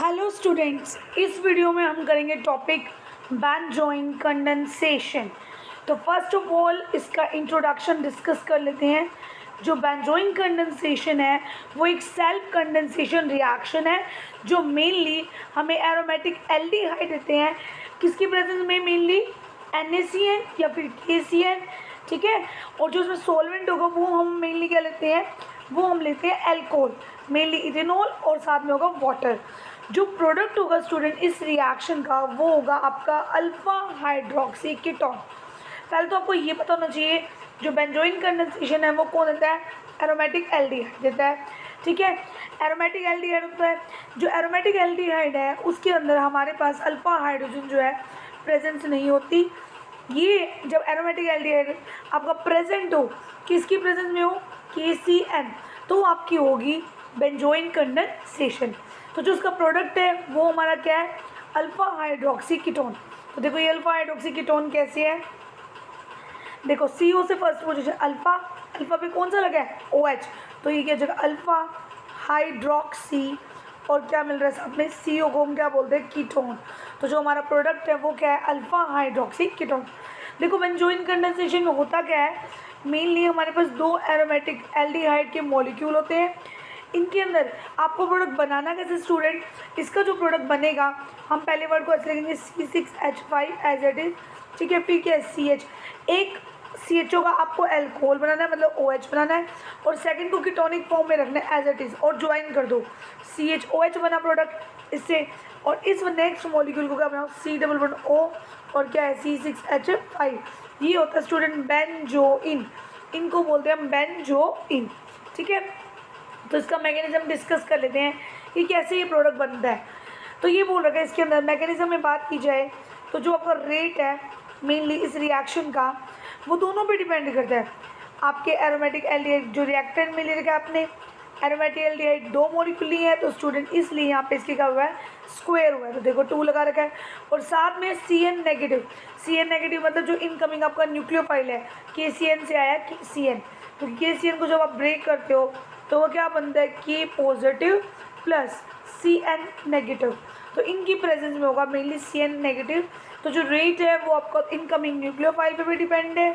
Hello students, इस video में हम करेंगे टॉपिक बेंजोइन कंडेंसेशन। तो फर्स्ट ऑफ ऑल इसका इंट्रोडक्शन डिस्कस कर लेते हैं। जो बेंजोइन कंडेंसेशन है वो एक सेल्फ कंडेंसेशन रिएक्शन है जो मेनली हमें एरोमेटिक एल्डिहाइड देते हैं। किसकी प्रेजेंस में? मेनली NaCN या फिर KCN, ठीक है। और जो उसमें सॉल्वेंट होगा वो हम मेनली क्या लेते हैं? वो हम लेते हैं एल्कोहल, मेनली इथेनॉल, और साथ में होगा वाटर। जो प्रोडक्ट होगा स्टूडेंट इस रिएक्शन का वो होगा आपका अल्फा हाइड्रोक्सी कीटोन। पहले तो आपको ये पता होना चाहिए जो बेंजोइन कंडेंसेशन है वो कौन देता है? एरोमेटिक एल्डिहाइड देता है, ठीक है। एरोमेटिक एल्डिहाइड होता है। जो एरोमेटिक एल्डिहाइड है उसके अंदर हमारे पास अल्फा हाइड्रोजन जो है प्रेजेंस नहीं होती। ये जब एरोमेटिक एल्डिहाइड आपका प्रेजेंट हो, किसकी प्रेजेंस में हो? KCN, तो आपकी होगी बेंजोइन कंडेंसेशन। तो जो उसका प्रोडक्ट है वो हमारा क्या है? Alpha hydroxy ketone. तो देखो ये अल्फा हाइड्रोक्सी कीटोन कैसे है? देखो CO से फर्स्ट पोजीशन अल्फा, अल्फा पे कौन सा लगा है? OH, तो ये क्या जगह अल्फा हाइड्रोक्सी, और क्या मिल रहा है साथ में? CO को हम क्या बोलते हैं? कीटोन। तो जो हमारा प्रोडक्ट है वो क्या है? Alpha hydroxy ketone. देखो बेंजोइन कंडेंसेशन में होता क्या है? मेनली हमारे पास दो एरोमेटिक एल्डिहाइड के मॉलिक्यूल होते हैं। इनके अंदर आपको प्रोडक्ट बनाना कैसे स्टूडेंट? इसका जो प्रोडक्ट बनेगा हम पहले वर्ड को ऐसे लिखेंगे C6H5 एज इट इज, ठीक है। फिर क्या है? CH, एक CHO का आपको एल्कोहल बनाना है, मतलब OH बनाना है, और सेकंड को कीटोनिक फॉर्म में रखना है एज इट इज, और ज्वाइन कर दो। CHOH बना प्रोडक्ट इससे, और इस नेक्स्ट मॉलिक्यूल को क्या बनाओ? C++O, और क्या है? C6H5। ये होता है स्टूडेंट बेंजोइन, इनको बोलते हैं हम बेंजोइन, ठीक है। तो इसका मैकेनिज्म डिस्कस कर लेते हैं कि कैसे ये प्रोडक्ट बनता है। तो ये बोल रखा है इसके अंदर मैकेनिज्म में बात की जाए तो जो आपका रेट है मेनली इस रिएक्शन का वो दोनों पे डिपेंड करता है। आपके एरोमेटिक एल्डिहाइड जो रिएक्टेंट में ले रखा है आपने, एरोमेटिक एल्डिहाइड दो मॉलिक्यूल लिए हैं तो स्टूडेंट इसलिए यहाँ पे इसके क्या हुआ है? स्क्वायर हुआ है। तो देखो 2 लगा रखा है, और साथ में CN नेगेटिव। CN नेगेटिव मतलब जो इनकमिंग आपका न्यूक्लियोफाइल है, KCN से आया CN, तो KCN को जब आप ब्रेक करते हो तो वो क्या बनता है? K positive plus CN negative. तो इनकी प्रेजेंस में होगा मेनली CN नेगेटिव। तो जो रेट है वो आपका इनकमिंग न्यूक्लियोफाइल पे भी डिपेंड है,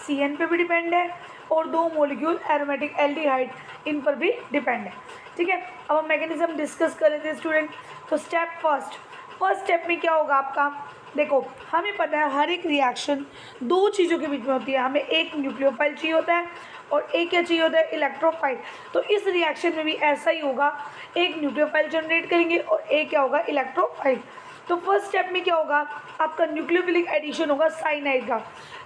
CN पे भी डिपेंड है, और दो मॉलिक्यूल एरोमेटिक एल्डिहाइड इन पर भी डिपेंड है, ठीक है। अब हम मैकेनिज्म डिस्कस कर लेते हैं स्टूडेंट। तो फर्स्ट स्टेप में क्या होगा आपका? देखो हमें पता है हर एक रिएक्शन दो चीज़ों के बीच में होती है। हमें एक न्यूक्लियोफाइल चाहिए होता है और एक क्या चाहिए होता है? इलेक्ट्रोफाइल। तो इस रिएक्शन में भी ऐसा ही होगा, एक न्यूक्लियोफाइल जनरेट करेंगे और एक क्या होगा? इलेक्ट्रोफाइल। तो फर्स्ट स्टेप में क्या होगा? आपका न्यूक्लियोफिलिक एडिशन होगा साइनाइड का।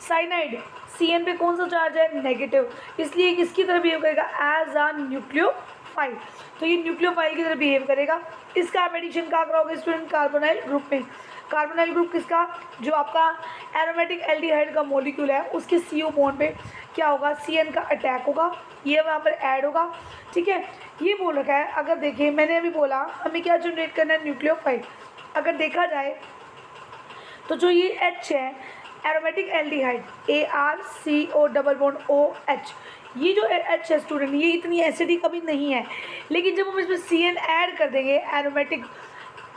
साइनाइड CN पे कौन सा चार्ज है? नेगेटिव, इसलिए किसकी तरह बिहेव करेगा? As a nucleophile. तो ये न्यूक्लियोफाइल की तरह बिहेव करेगा। इसका आप एडिशन कहाँ कराओगे स्टूडेंट? कार्बोनाइल ग्रुप में। कार्बोनाइल ग्रुप किसका? जो आपका एरोमेटिक एल्डिहाइड का मॉलिक्यूल है उसके CO बॉन्ड पे क्या होगा? CN का अटैक होगा, ये वहाँ पर ऐड होगा, ठीक है। ये बोल रखा है, अगर देखिए मैंने अभी बोला हमें क्या जनरेट करना है? न्यूक्लियोफाइल। अगर देखा जाए तो जो ये H है एरोमेटिक एल्डिहाइड ARCO OH, ये जो H है स्टूडेंट ये इतनी एसिडिक कभी नहीं है, लेकिन जब हम इसमें CN ऐड कर देंगे एरोमेटिक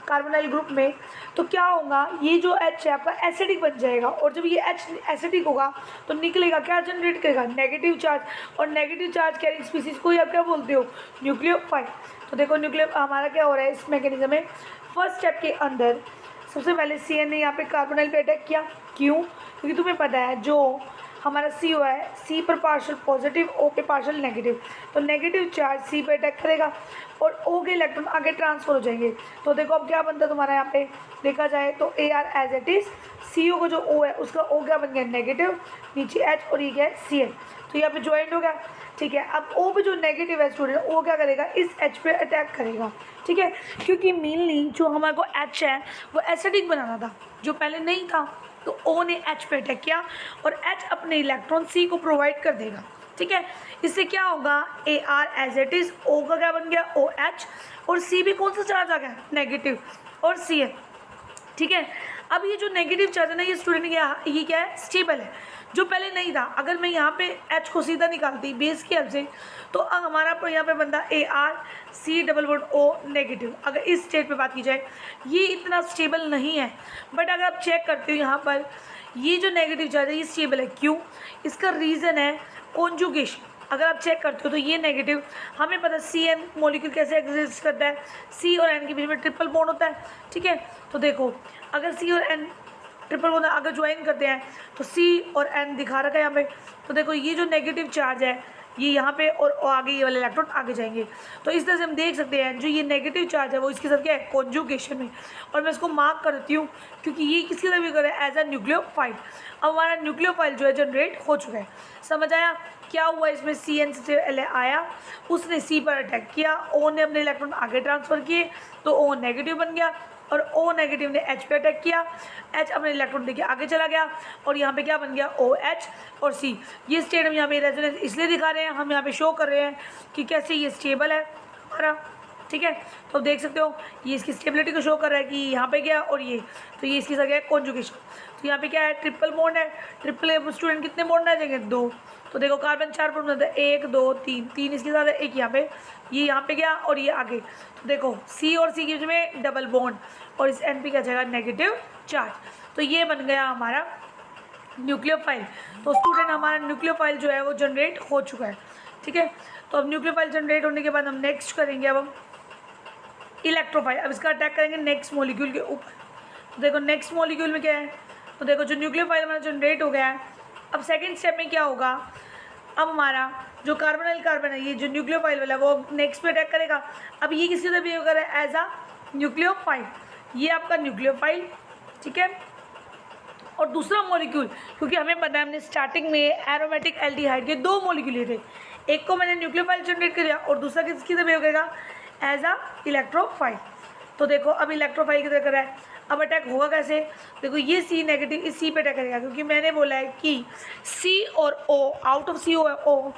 कार्बोनाइल ग्रुप में तो क्या होगा? ये जो H है आपका एसिडिक बन जाएगा, और जब ये H एसिडिक होगा तो निकलेगा क्या? जनरेट करेगा नेगेटिव चार्ज, और नेगेटिव चार्ज कैरिंग स्पीसीज को आप क्या बोलते हो? न्यूक्लियोफाइल। तो देखो न्यूक्लियो हमारा क्या हो रहा है इस मैकेनिज्म में? फर्स्ट स्टेप के अंदर सबसे पहले CN ने यहाँ पे कार्बोनाइल पे अटैक किया। क्यों? क्योंकि तुम्हें पता है जो हमारा CO है C पर पार्शियल पॉजिटिव, O पे पार्शियल नेगेटिव, तो नेगेटिव चार्ज C पे अटैक करेगा और O के इलेक्ट्रॉन आगे ट्रांसफर हो जाएंगे। तो देखो अब क्या बनता है तुम्हारा यहाँ पे देखा जाए तो AR as it is, CO का जो O है उसका O क्या बन गया? नेगेटिव, नीचे H, और ये क्या है? CN। तो यहाँ पे ज्वाइंट हो गया, ठीक है। अब O पे जो नेगेटिव है स्टूडेंट O क्या करेगा? इस H पे अटैक करेगा, ठीक है। क्योंकि मेनली जो हमारे को H है वो एसिडिक बनाना था जो पहले नहीं था, तो O ने H पे अटैक किया और H अपने इलेक्ट्रॉन C को प्रोवाइड कर देगा, ठीक है। इससे क्या होगा? AR as it is, O का क्या बन गया? OH, और C भी कौन सा चार्ज आ गया? नेगेटिव, और CN, ठीक है। अब ये जो नेगेटिव चार्ज है ना ये स्टूडेंट ये क्या है? स्टेबल है। जो पहले नहीं था। अगर मैं यहाँ पे H को सीधा निकालती बेस की हेल्प से, तो अब हमारा यहाँ पे बनता ArC double bond O negative. अगर इस स्टेट पे बात की जाए, ये इतना स्टेबल नहीं है, बट अगर आप चेक करते हो यहाँ पर ये जो नेगेटिव चार्ज है ये स्टेबल है। क्यों? इसका रीज़न है कॉन्जुगेशन। अगर आप चेक करते हो तो ये नेगेटिव, हमें पता है CN मॉलिक्यूल कैसे एग्जिस्ट करता है, C और N के बीच में ट्रिपल बॉन्ड होता है, ठीक है। तो देखो अगर C और N ट्रिपल बॉन्ड अगर ज्वाइन करते हैं तो C और N दिखा रखा है यहाँ पे। तो देखो ये जो नेगेटिव चार्ज है ये यहाँ पे और आगे ये वाले इलेक्ट्रॉन आगे जाएंगे। तो इस तरह से हम देख सकते हैं जो ये नेगेटिव चार्ज है वो इसके साथ क्या है, कॉन्जुगेशन में। और मैं इसको मार्क कर देती हूँ क्योंकि ये किसके साथ भी कर रहा है, एज अ न्यूक्लियोफाइल। अब हमारा न्यूक्लियोफाइल जो है जनरेट हो चुका है। समझ आया क्या हुआ इसमें? CN से पहले आया, उसने C पर अटैक किया, O ने अपने इलेक्ट्रॉन आगे ट्रांसफ़र किए तो O नेगेटिव बन गया, और O नेगेटिव ने H पे अटैक किया, H अपने इलेक्ट्रॉन देके आगे चला गया, और यहाँ पे क्या बन गया, OH और C। ये स्टेट हम यहाँ पे रेजोनेंस इसलिए दिखा रहे हैं, हम यहाँ पे शो कर रहे हैं कि कैसे ये स्टेबल है हमारा, ठीक है। तो आप देख सकते हो ये इसकी स्टेबिलिटी को शो कर रहा है कि यहाँ पे गया और ये, तो ये इसकी जगह है कॉन्जुगेशन। तो यहाँ पे क्या है, ट्रिपल बॉन्ड है। ट्रिपल स्टूडेंट कितने बॉन्ड आ जाएंगे, 2। तो देखो कार्बन 4 बॉन्ड बनता है, 1 2 3, 3 इसके साथ है, एक यहाँ पे, ये यहाँ पे गया और ये आगे। तो देखो C और C के बीच में डबल बॉन्ड, और इस N पे क्या जाएगा, नेगेटिव चार्ज। तो ये बन गया हमारा न्यूक्लियोफाइल। तो स्टूडेंट हमारा न्यूक्लियोफाइल जो है वो जनरेट हो चुका है, ठीक है। तो अब न्यूक्लियोफाइल जनरेट होने के बाद हम नेक्स्ट करेंगे, अब हम इलेक्ट्रोफाइल। अब इसका अटैक करेंगे नेक्स्ट मॉलिक्यूल के ऊपर। तो देखो नेक्स्ट मॉलिक्यूल में क्या है, तो देखो जो न्यूक्लियोफाइल हमारा जनरेट हो गया है। अब सेकंड स्टेप में क्या होगा, अब हमारा जो कार्बोनिल कार्बन है, ये जो न्यूक्लियोफाइल वाला वो नेक्स्ट पे अटैक करेगा। अब ये किसी तरह बिहेव कर रहा है, एज अ न्यूक्लियोफाइल। ये आपका न्यूक्लियोफाइल, ठीक है। और दूसरा मॉलिक्यूल, क्योंकि हमें पता है हमने स्टार्टिंग में एरोमेटिक एल्डिहाइड के 2 मॉलिक्यूल लिए थे, एक को मैंने न्यूक्लियोफाइल जनरेट कर दिया और दूसरा किसकी तरह बिहेव करेगा, एज अ इलेक्ट्रोफाइल। तो देखो अब इलेक्ट्रोफाइल की तरह कर रहा है। अब अटैक होगा कैसे, देखो ये C नेगेटिव इस C पे अटैक करेगा, क्योंकि मैंने बोला है कि C और O, आउट ऑफ C और O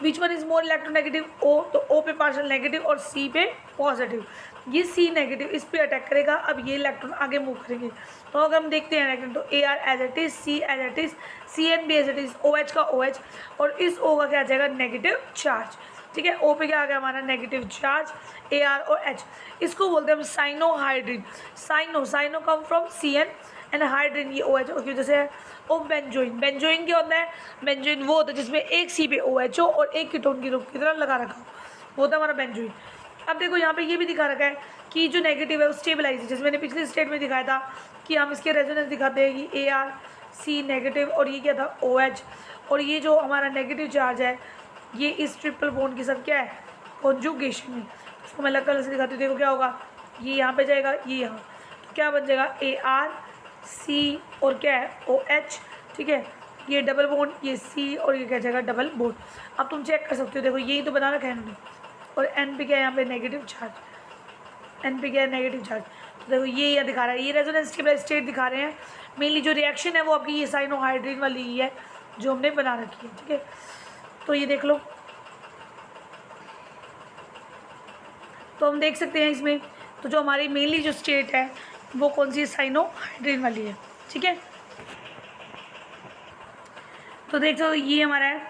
which one is more electronegative, O। तो O पे पार्शियल नेगेटिव और C पे पॉजिटिव। ये C नेगेटिव इस पे अटैक करेगा, अब ये इलेक्ट्रॉन आगे मूव करेंगे। तो अगर हम देखते हैं इलेक्ट्रॉन, तो AR as it is, C as it is, CN भी एज इट इज, OH का OH, और इस O का क्या आ जाएगा, नेगेटिव चार्ज, ठीक है। O पे क्या आ गया हमारा, नेगेटिव चार्ज, AR और H। इसको बोलते हैं हम cyanohydrin. Cyano come from CN and hydrin ये OH की वजह से है। और बेंजोइन, बेंजोइन क्या होता है, बेंजोइन वो होता है जिसमें एक C पे OH हो और एक कीटोन की ग्रुप की तरह लगा रखा हो, वो होता है हमारा बेंजोइन। अब देखो यहाँ पे ये भी दिखा रखा है कि जो नेगेटिव है वो स्टेबलाइज है, जैसे मैंने पिछले स्टेट में दिखाया था कि हम इसके रेजोनेंस दिखाते हैं कि ArC नेगेटिव और ये क्या था, OH। और ये जो हमारा नेगेटिव चार्ज है ये इस ट्रिपल बॉन्ड के साथ क्या है, कॉन्जुगेशन में। इसको मैं अलग कलर से दिखाती हूँ, देखो क्या होगा, ये यहाँ पे जाएगा, ये यहाँ, तो क्या बन जाएगा, ArC और क्या है, OH, ठीक है। ये डबल बॉन्ड, ये C और ये क्या जाएगा, डबल बॉन्ड। अब तुम चेक कर सकते हो, देखो यही तो बना रखा है इन्होंने, और N पे क्या है यहाँ पे, नेगेटिव चार्ज, N पे क्या है, नेगेटिव चार्ज। तो देखो ये यहाँ दिखा रहा है, ये रेजोनेंस स्टेट दिखा रहे हैं। मेनली जो रिएक्शन है वो आपकी ये साइनोहाइड्रिन वाली ही है जो हमने बना रखी है, ठीक है। तो ये देख लो, तो हम देख सकते हैं इसमें, तो जो हमारी मेनली जो स्टेट है वो कौन सी, साइनोहाइड्रिन वाली है, ठीक है। तो देख सकते हो ये हमारा है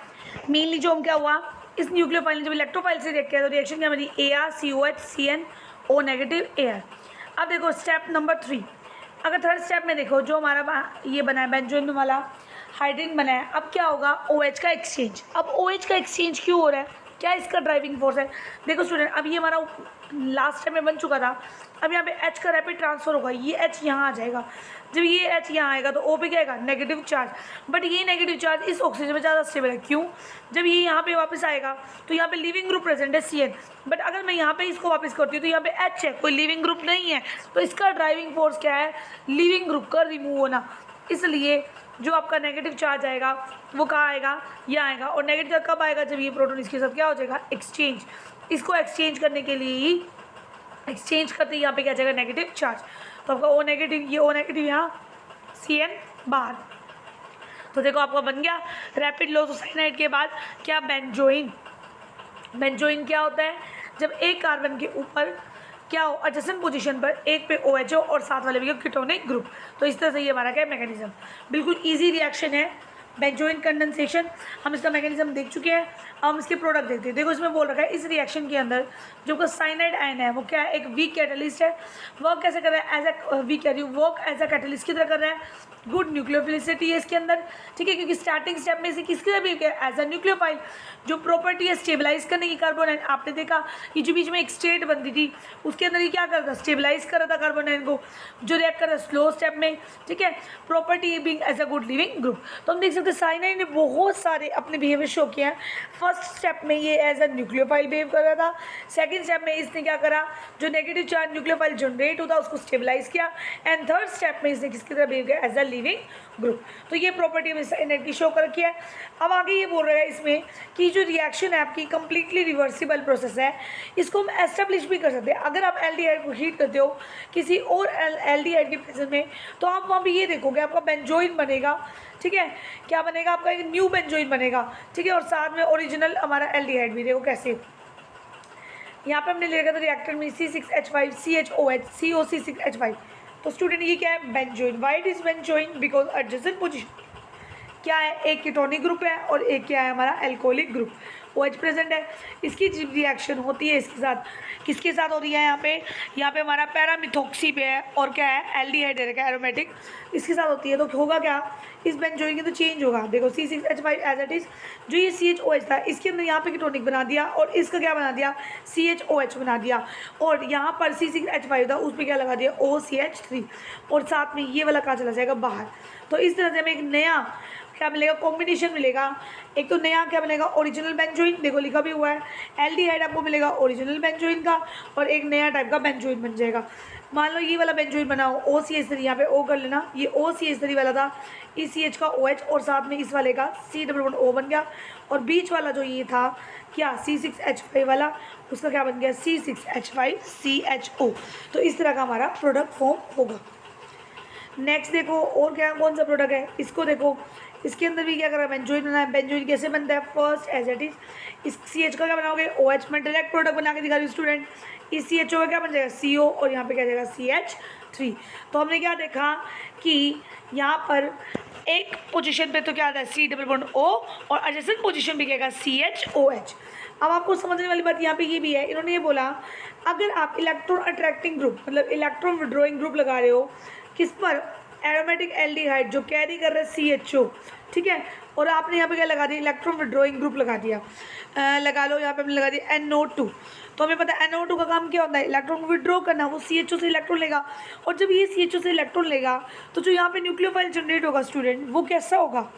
मेनली जो हम क्या हुआ, इस न्यूक्लियोफाइल ने जब इलेक्ट्रोफाइल से रिएक्ट किया तो रिएक्शन क्या बनी, ArCOH CN O negative AR। अब देखो स्टेप नंबर 3, अगर थर्ड स्टेप में देखो जो हमारा ये बना है बेंजोइन वाला हाइड्रोजन बना है, अब क्या होगा, OH का एक्सचेंज। अब OH का एक्सचेंज क्यों हो रहा है, क्या इसका ड्राइविंग फोर्स है, देखो स्टूडेंट अब ये हमारा लास्ट स्टेप में बन चुका था। अब यहाँ पे H का रैपिड ट्रांसफर होगा, ये H यहाँ आ जाएगा, जब ये H यहाँ आएगा तो O पे क्या आएगा, नेगेटिव चार्ज। बट ये नेगेटिव चार्ज इस ऑक्सीजन में ज़्यादा स्टेबल है, क्यों, जब ये यहाँ पे वापस आएगा तो यहाँ पे लिविंग ग्रुप प्रेजेंट है CN, बट अगर मैं यहाँ पे इसको वापस करती हूँ तो यहाँ पे H है, कोई लिविंग ग्रुप नहीं है। तो इसका ड्राइविंग फोर्स क्या है, लिविंग ग्रुप का रिमूव होना। इसलिए जो आपका नेगेटिव चार्ज आएगा वो कहाँ आएगा, यहाँ आएगा। और नेगेटिव चार्ज कब आएगा, जब ये प्रोटॉन इसके साथ क्या हो जाएगा, एक्सचेंज। इसको एक्सचेंज करने के लिए ही, एक्सचेंज करते ही यहाँ पे क्या जाएगा, नेगेटिव चार्ज। तो आपका O नेगेटिव, ये O नेगेटिव यहाँ, CN बाहर। तो देखो आपका बन गया रैपिड लोसोसाइनाइड के बाद क्या, बेंजोइन। बेंजोइन क्या होता है, जब एक कार्बन के ऊपर क्या हो, एडजेसेंट पोजीशन पर एक पे OH हो और साथ वाले भी कीटोनिक ग्रुप। तो इस तरह से ये हमारा क्या मैकेनिज्म, बिल्कुल इजी रिएक्शन है, बेंजोइन कंडेंसेशन, हम इसका मैकेनिज्म देख चुके हैं। अब हम इसके प्रोडक्ट देखते हैं। देखो इसमें बोल रखा है इस रिएक्शन के अंदर जो साइनाइड आयन है वो क्या है, एक वीक कैटलिस्ट है। वर्क कैसे कर रहा है, as a weak work as a catalyst की तरह कर रहा है। गुड न्यूक्लियोफिलिसिटी है इसके अंदर, ठीक है, क्योंकि स्टार्टिंग स्टेप में से किसकी तरह बिहेव किया, एज अ न्यूक्लियोफाइल। जो प्रॉपर्टी है स्टेबलाइज करने की कार्बन आयन, आपने देखा ये जो बीच में एक स्टेट बनती थी उसके अंदर ये क्या करता था, स्टेबलाइज कर रहा था कार्बन आयन को, जो रिएक्ट कर रहा है स्लो स्टेप में, ठीक है। Property being as a good leaving group. तो हम देख सकते हैं साइनाइड ने बहुत सारे अपने बिहेवियर शो किया है। फर्स्ट स्टेप में ये एज अ न्यूक्लियोफाइल बिहेव कर रहा था। सेकेंड स्टेप में इसने क्या करा, जो नेगेटिव चार्ज न्यूक्लियोफाइल जनरेट होता उसको स्टेबलाइज किया। एंड थर्ड स्टेप में इसने किसकी तरह बिहेव किया, एज अ लिविंग ग्रुप। तो ये प्रॉपर्टी हमें साइनाइड की शो कर रखी है। अब आगे ये बोल रहा है इसमें कि जो रिएक्शन है आपकी कंप्लीटली रिवर्सिबल प्रोसेस है, इसको हम एस्टेब्लिश भी कर सकते हैं। अगर आप एल्डिहाइड को हीट करते हो किसी और एल्डिहाइड की प्रेजेंस में, तो आप वहाँ पे ये देखोगे आपका बेंजोइन बनेगा, ठीक है। क्या बनेगा, आपका एक न्यू बेंजोइन बनेगा, ठीक है। और साथ में ओरिजिनल हमारा एल्डिहाइड भी, देखो कैसे यहाँ पे हमने ले रखा था रिएक्टर में C6H5 CHOH COC6H5। तो स्टूडेंट ये क्या है, benzoin. Why it is benzoin, because adjacent position क्या है, एक कीटोनिक ग्रुप है और एक क्या है हमारा एल्कोहलिक ग्रुप, OH प्रेजेंट है। इसकी रिएक्शन होती है इसके साथ, किसके साथ हो रही है, यहाँ पे हमारा पैरामिथोक्सी पे है और क्या है एल्डिहाइड है एरोमेटिक, इसके साथ होती है। तो होगा क्या, इस बेंजोइन की तो चेंज होगा। देखो C6H5 एज इट इज, जो ये CHOH था इसके अंदर यहाँ पे कीटोनिक बना दिया और इसका क्या बना दिया, CHOH बना दिया। और यहाँ पर C6H5 था उस पर क्या लगा दिया, OCH3, और साथ में ये वाला कहाँ चला जाएगा, बाहर। तो इस तरह से हमें एक नया क्या मिलेगा, कॉम्बिनेशन मिलेगा। एक तो नया क्या मिलेगा, ओरिजिनल बेंजोइन, देखो लिखा भी हुआ है, एल्डिहाइड आपको मिलेगा ओरिजिनल बेंजोइन का, और एक नया टाइप का बेंजोइन बन जाएगा। मान लो ये वाला बेंजोइन बनाओ OCH3, यहाँ पे O कर लेना, ये OCH3 वाला था, इस CH का OH और साथ में इस वाले का C O बन गया, और बीच वाला जो ये था क्या C6H5 वाला, उसका क्या बन गया C6H5 CHO। तो इस तरह का हमारा प्रोडक्ट फॉर्म होगा। नेक्स्ट देखो और क्या कौन सा प्रोडक्ट है, इसको देखो, इसके अंदर भी क्या कर रहा है, बेंजोइन बना है। बेंजोइन कैसे बनता है, फर्स्ट एज इट इज, इस CH का क्या बनाओगे, OH में डायरेक्ट प्रोडक्ट बना के दिखा रही हूँ स्टूडेंट। इस CHO का क्या बन जाएगा CO, और यहाँ पे क्या जाएगा CH3। तो हमने क्या देखा कि यहाँ पर एक पोजीशन पे तो क्या आता है C O, और एडजेसेंट पोजीशन भी क्या CHOH। अब आपको समझने वाली बात यहाँ पे ये भी है, इन्होंने ये बोला अगर आप इलेक्ट्रॉन अट्रैक्टिंग ग्रुप मतलब इलेक्ट्रॉन विड्रॉइंग ग्रुप लगा रहे हो किस पर, एरोमेटिक एल्डिहाइड जो कैरी कर रहा है CHO, ठीक है, और आपने यहाँ पे क्या लगा दिया, इलेक्ट्रॉन विड्रॉइंग ग्रुप लगा दिया। लगा लो यहाँ पे हमने लगा दिया NO2। तो हमें पता है NO2 का काम क्या होता है, इलेक्ट्रॉन को विड्रॉ करना। वो CHO से इलेक्ट्रॉन लेगा, और जब ये CHO से इलेक्ट्रॉन लेगा तो जो यहाँ पे न्यूक्लियोफाइल जनरेट होगा स्टूडेंट, वो कैसा होगा,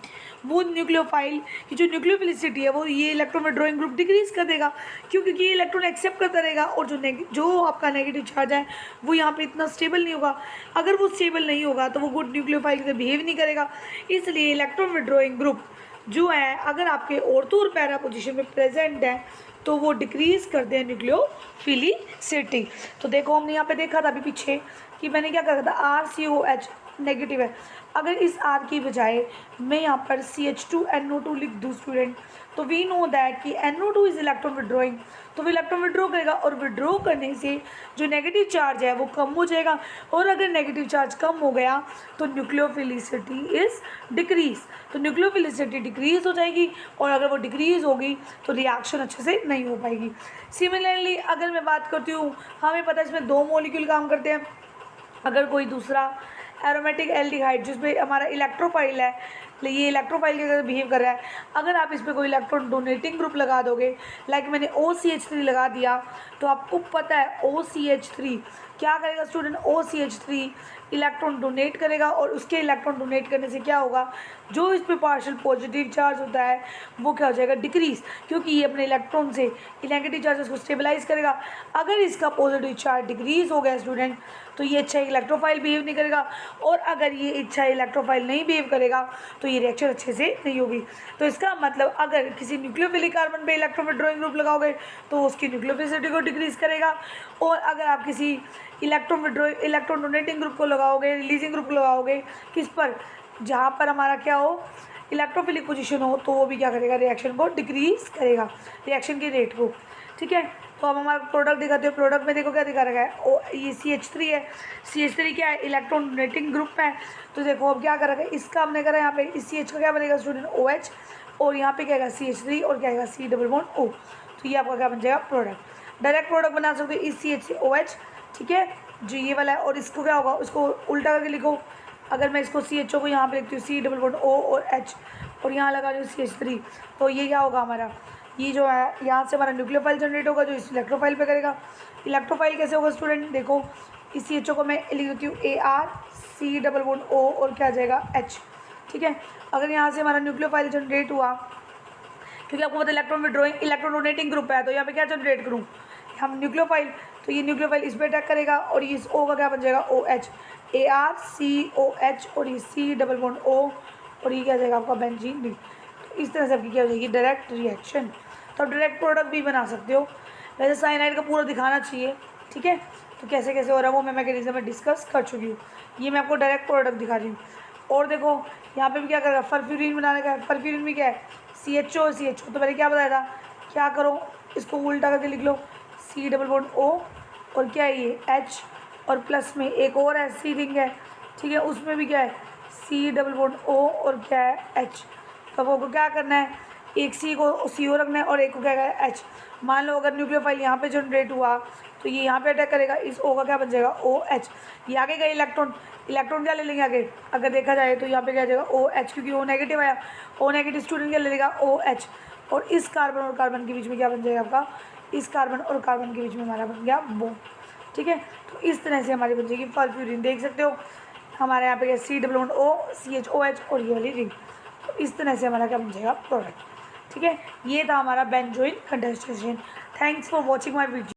वो न्यूक्लियोफाइल की जो न्यूक्लियोफिलिसिटी है वो ये इलेक्ट्रॉन विड्रॉइंग ग्रुप डिक्रीज कर देगा, क्योंकि ये इलेक्ट्रॉन एक्सेप्ट करता रहेगा, और जो आपका नेगेटिव चार्ज है वो यहाँ पे इतना स्टेबल नहीं होगा। अगर वो स्टेबल नहीं होगा तो वो गुड न्यूक्लियोफाइल की तरह बिहेव नहीं करेगा। इसलिए इलेक्ट्रॉन विड्रॉइंग ग्रुप जो है अगर आपके ऑर्थो और पैरा पोजीशन में प्रेजेंट है तो वो डिक्रीज करते हैं न्यूक्लियोफिलिसिटी। तो देखो हमने यहाँ पे देखा था अभी पीछे कि मैंने क्या करा था, RCOH नेगेटिव है। अगर इस R की बजाय मैं यहाँ पर CH2NO2 लिख दूँ स्टूडेंट, तो वी नो दैट कि NO2 इज इलेक्ट्रॉन विड्रॉइंग, तो वो इलेक्ट्रॉन विड्रॉ करेगा, और विड्रॉ करने से जो नेगेटिव चार्ज है वो कम हो जाएगा, और अगर नेगेटिव चार्ज कम हो गया तो न्यूक्लियोफिलिसिटी इज डिक्रीज। तो न्यूक्लियोफिलिसिटी डिक्रीज हो जाएगी, और अगर वो डिक्रीज होगी तो रिएक्शन अच्छे से नहीं हो पाएगी। सिमिलरली अगर मैं बात करती हूँ, हमें पता है इसमें 2 मॉलिक्यूल काम करते हैं। अगर कोई दूसरा एरोमेटिक एल्डिहाइड जिसमें हमारा इलेक्ट्रोफाइल है, ये इलेक्ट्रोफाइल के अगर बिहेव कर रहा है, अगर आप इस पर कोई इलेक्ट्रॉन डोनेटिंग ग्रुप लगा दोगे, लाइक मैंने OCH3 लगा दिया, तो आपको पता है OCH3 क्या करेगा स्टूडेंट, OCH3 इलेक्ट्रॉन डोनेट करेगा, और उसके इलेक्ट्रॉन डोनेट करने से क्या होगा, जो इस पर पार्शियल पॉजिटिव चार्ज होता है वो क्या हो जाएगा, डिक्रीज, क्योंकि ये अपने इलेक्ट्रॉन से नेगेटिव चार्जेस को स्टेबलाइज करेगा। अगर इसका पॉजिटिव चार्ज डिक्रीज हो गया स्टूडेंट तो ये अच्छा इलेक्ट्रोफाइल बिहेव नहीं करेगा, और अगर ये अच्छा इलेक्ट्रोफाइल नहीं बिहेव करेगा तो ये रिएक्शन अच्छे से नहीं होगी। तो इसका मतलब अगर किसी न्यूक्लियोफिलिक कार्बन पे इलेक्ट्रॉन विड्रॉइंग ग्रुप लगाओगे तो उसकी न्यूक्लियोफिलिसिटी को डिक्रीज करेगा, और अगर आप किसी इलेक्ट्रॉन डोनेटिंग ग्रुप को लगाओगे, रिलीजिंग ग्रुप लगाओगे किस पर, जहाँ पर हमारा क्या हो, इलेक्ट्रोफिलिक पोजीशन हो, तो वो भी क्या करेगा, रिएक्शन को डिक्रीज करेगा, रिएक्शन के रेट को, ठीक है। तो तो अब हमारा प्रोडक्ट दिखाते हो। प्रोडक्ट में देखो क्या दिखा रखा है, ओ ये CH3 है। CH3 क्या है, इलेक्ट्रॉन डोनेटिंग ग्रुप में है। तो देखो अब क्या कर रखा है, इसका हमने करा यहाँ पे इस CH का क्या बनेगा स्टूडेंट, OH, और यहाँ पे क्या है CH3 और क्या है C डबल बॉन्ड O। तो ये आपका क्या बन जाएगा प्रोडक्ट। डायरेक्ट प्रोडक्ट बना सकते हो इस CH से OH, ठीक है जो ये वाला है। और इसको क्या होगा, उसको उल्टा करके लिखो। अगर मैं इसको CHO को यहाँ पे लिखती हूँ C डबल बॉन्ड O और H, और यहाँ लगा रही हूँ CH3, तो ये क्या होगा हमारा, ये जो है यहाँ से हमारा न्यूक्लियोफाइल जनरेट होगा जो इस इलेक्ट्रोफाइल पे करेगा। इलेक्ट्रोफाइल कैसे होगा स्टूडेंट, देखो इस CHO को मैं लिख देती हूँ AR C double bond O और क्या आ जाएगा H, ठीक है। अगर यहाँ से हमारा न्यूक्लियोफाइल जनरेट हुआ, क्योंकि आपको पता है electron withdrawing electron donating group है, तो यहाँ पे क्या जनरेट करूँ, हम न्यूक्लियोफाइल, तो ये न्यूक्लियोफाइल इस पर अटैक करेगा और ये इस O का क्या बन जाएगा OH, AR COH, और ये C डबल बॉन्ड O, और ये क्या आ जाएगा आपका बेंजीन भी। तो इस तरह से आपकी क्या हो जाएगी डायरेक्ट रिएक्शन। तो आप डायरेक्ट प्रोडक्ट भी बना सकते हो। वैसे साइनाइड का पूरा दिखाना चाहिए, ठीक है। तो कैसे कैसे हो रहा है वो मैं मैकेनिज्म में डिस्कस कर चुकी हूँ। ये मैं आपको डायरेक्ट प्रोडक्ट दिखा रही हूँ। और देखो यहाँ पे भी क्या करेगा, फर्फ्यूरिन बनाने का है। फर्फ्यूरिन भी क्या है CHO और CHO, तो मैंने क्या बताया था, क्या करो इसको उल्टा करके लिख लो C डबल बॉन्ड O, और क्या है ये H, और प्लस में एक और है C रिंग है, ठीक है, उसमें भी क्या है C डबल बॉन्ड O और क्या है H। तो वो क्या करना है, एक C को CO रखना है और एक को क्या है H। मान लो अगर न्यूक्लियोफाइल यहाँ पे जनरेट हुआ तो ये यहाँ पे अटैक करेगा, इस O का क्या बन जाएगा OH। ये आगे गए इलेक्ट्रॉन, इलेक्ट्रॉन क्या ले लेंगे आगे, अगर देखा जाए तो यहाँ पे क्या आ जाएगा OH, क्योंकि O नेगेटिव आया, O नेगेटिव स्टूडेंट क्या ले लेगा OH। और इस कार्बन और कार्बन के बीच में क्या बन जाएगा आपका, इस कार्बन और कार्बन के बीच में हमारा बन गया बॉन्ड, ठीक है। तो इस तरह से हमारी बन जाएगी फर्फ्यूरिन। देख सकते हो हमारे यहाँ पे C double bond O CHOH और ये वाली रिंग। तो इस तरह से हमारा क्या बन जाएगा प्रोडक्ट, ठीक है। ये था हमारा benzoyl condensation. Thanks for watching my video.